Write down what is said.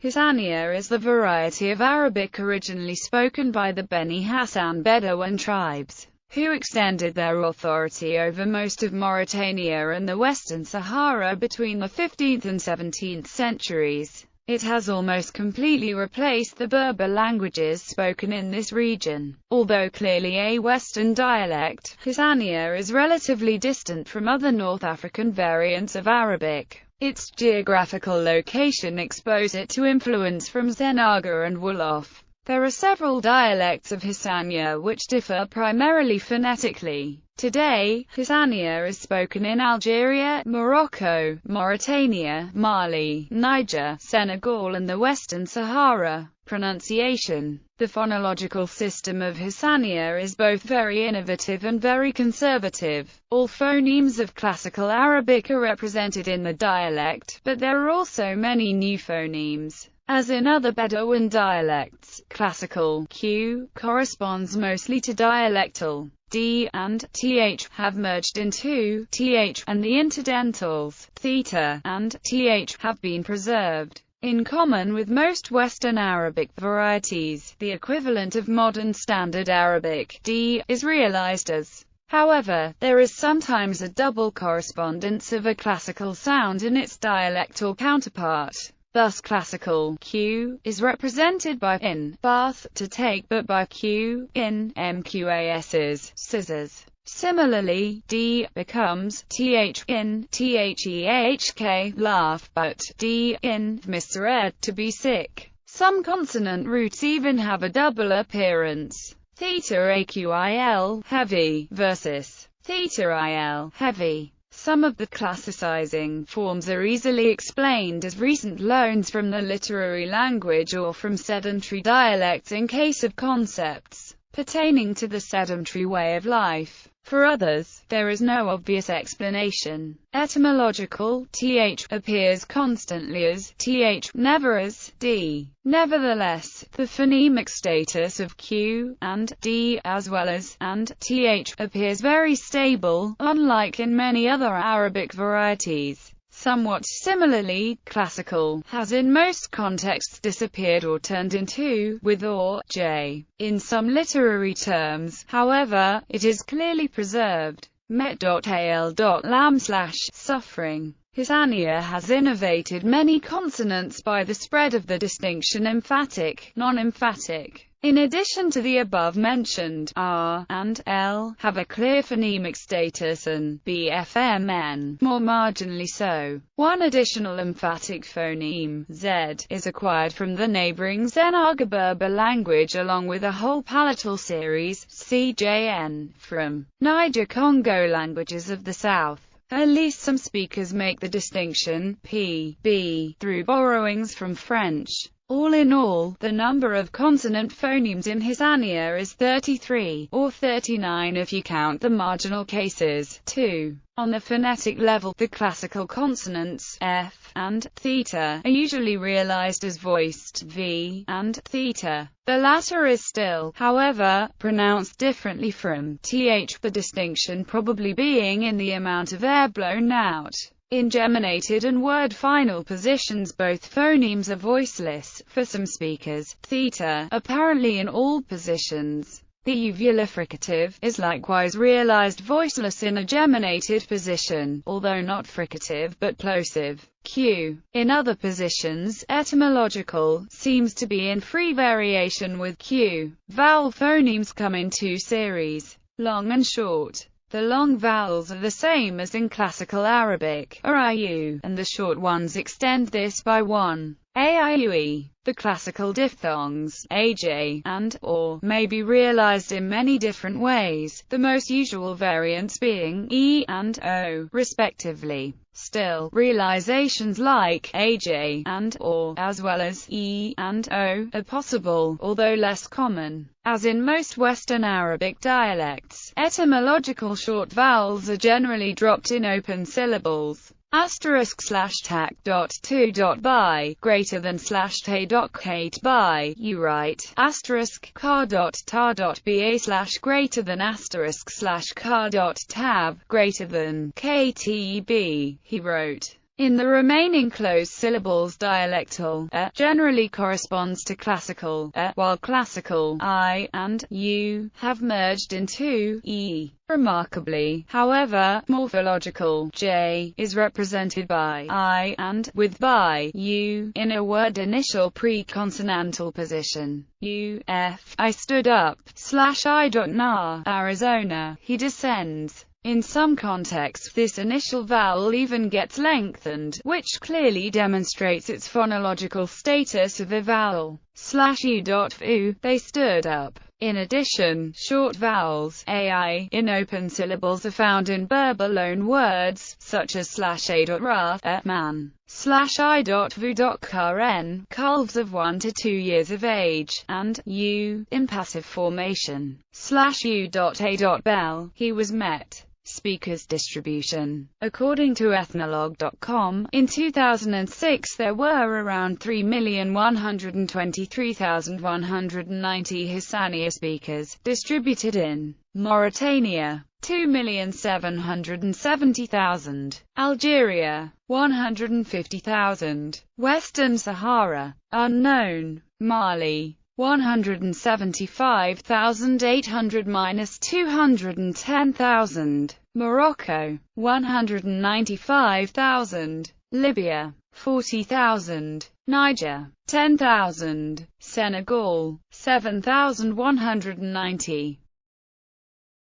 Hassaniya is the variety of Arabic originally spoken by the Beni Hassan Bedouin tribes, who extended their authority over most of Mauritania and the Western Sahara between the 15th and 17th centuries. It has almost completely replaced the Berber languages spoken in this region. Although clearly a Western dialect, Hassaniya is relatively distant from other North African variants of Arabic. Its geographical location exposes it to influence from Zenaga and Wolof. There are several dialects of Hassaniya which differ primarily phonetically. Today, Hassaniya is spoken in Algeria, Morocco, Mauritania, Mali, Niger, Senegal and the Western Sahara. Pronunciation. The phonological system of Hassaniya is both very innovative and very conservative. All phonemes of Classical Arabic are represented in the dialect, but there are also many new phonemes. As in other Bedouin dialects, classical q corresponds mostly to dialectal d and th have merged into th, and the interdentals theta and th have been preserved. In common with most Western Arabic varieties, the equivalent of modern Standard Arabic d is realized as. However, there is sometimes a double correspondence of a classical sound in its dialectal counterpart. Thus classical q is represented by in, bath, to take, but by q, in, mqas's, scissors. Similarly, d becomes th, in, thehk, laugh, but d, in, Mr. Ed, to be sick. Some consonant roots even have a double appearance. Theta aqil, heavy, versus theta il, heavy. Some of the classicizing forms are easily explained as recent loans from the literary language or from sedentary dialects in case of concepts pertaining to the sedentary way of life. For others, there is no obvious explanation. Etymological, th appears constantly as th, never as d. Nevertheless, the phonemic status of q and d, as well as and th, appears very stable, unlike in many other Arabic varieties. Somewhat similarly, classical has in most contexts disappeared or turned into with or j. In some literary terms, however, it is clearly preserved. Met.al.lam/suffering. Hassaniya has innovated many consonants by the spread of the distinction emphatic, non-emphatic. In addition to the above-mentioned, r and l have a clear phonemic status and bfmn, more marginally so. One additional emphatic phoneme, z, is acquired from the neighboring Zenaga Berber language along with a whole palatal series, cjn, from Niger-Congo languages of the south. At least some speakers make the distinction p, b, through borrowings from French. All in all, the number of consonant phonemes in Hassaniya is 33, or 39 if you count the marginal cases. 2. On the phonetic level, the classical consonants f and theta are usually realized as voiced v and theta. The latter is still, however, pronounced differently from th, the distinction probably being in the amount of air blown out. In geminated and word final positions both phonemes are voiceless, for some speakers, theta, apparently in all positions. The uvular fricative is likewise realized voiceless in a geminated position, although not fricative but plosive. Q. In other positions, etymological, seems to be in free variation with q. Vowel phonemes come in two series, long and short. The long vowels are the same as in Classical Arabic, IU, and the short ones extend this by one. AIUE. The classical diphthongs, AJ, and or, may be realized in many different ways, the most usual variants being E and O, respectively. Still, realizations like AJ and or, as well as E and O, are possible, although less common. As in most Western Arabic dialects, etymological short vowels are generally dropped in open syllables. */tac.2.by greater than /ta.kate by, you write, *car.ta.ba/ greater than */car.tav greater than ktb, he wrote. In the remaining closed syllables, dialectal generally corresponds to classical while classical I and U have merged into e. Remarkably, however, morphological J is represented by I and with by U in a word initial pre-consonantal position. I stood up /I. Arizona. He descends. In some contexts, this initial vowel even gets lengthened, which clearly demonstrates its phonological status of a vowel. /u. They stood up. In addition, short vowels ai in open syllables are found in berber loan words, such as /a.ra, man, /i.vu.karen, calves of 1 to 2 years of age, and u in passive formation, /u.a.bell. He was met. Speakers distribution. According to ethnologue.com, in 2006 there were around 3,123,190 Hassaniya speakers, distributed in Mauritania, 2,770,000, Algeria, 150,000, Western Sahara, unknown, Mali, 175,800–210,000, Morocco, 195,000, Libya, 40,000, Niger, 10,000, Senegal, 7,190.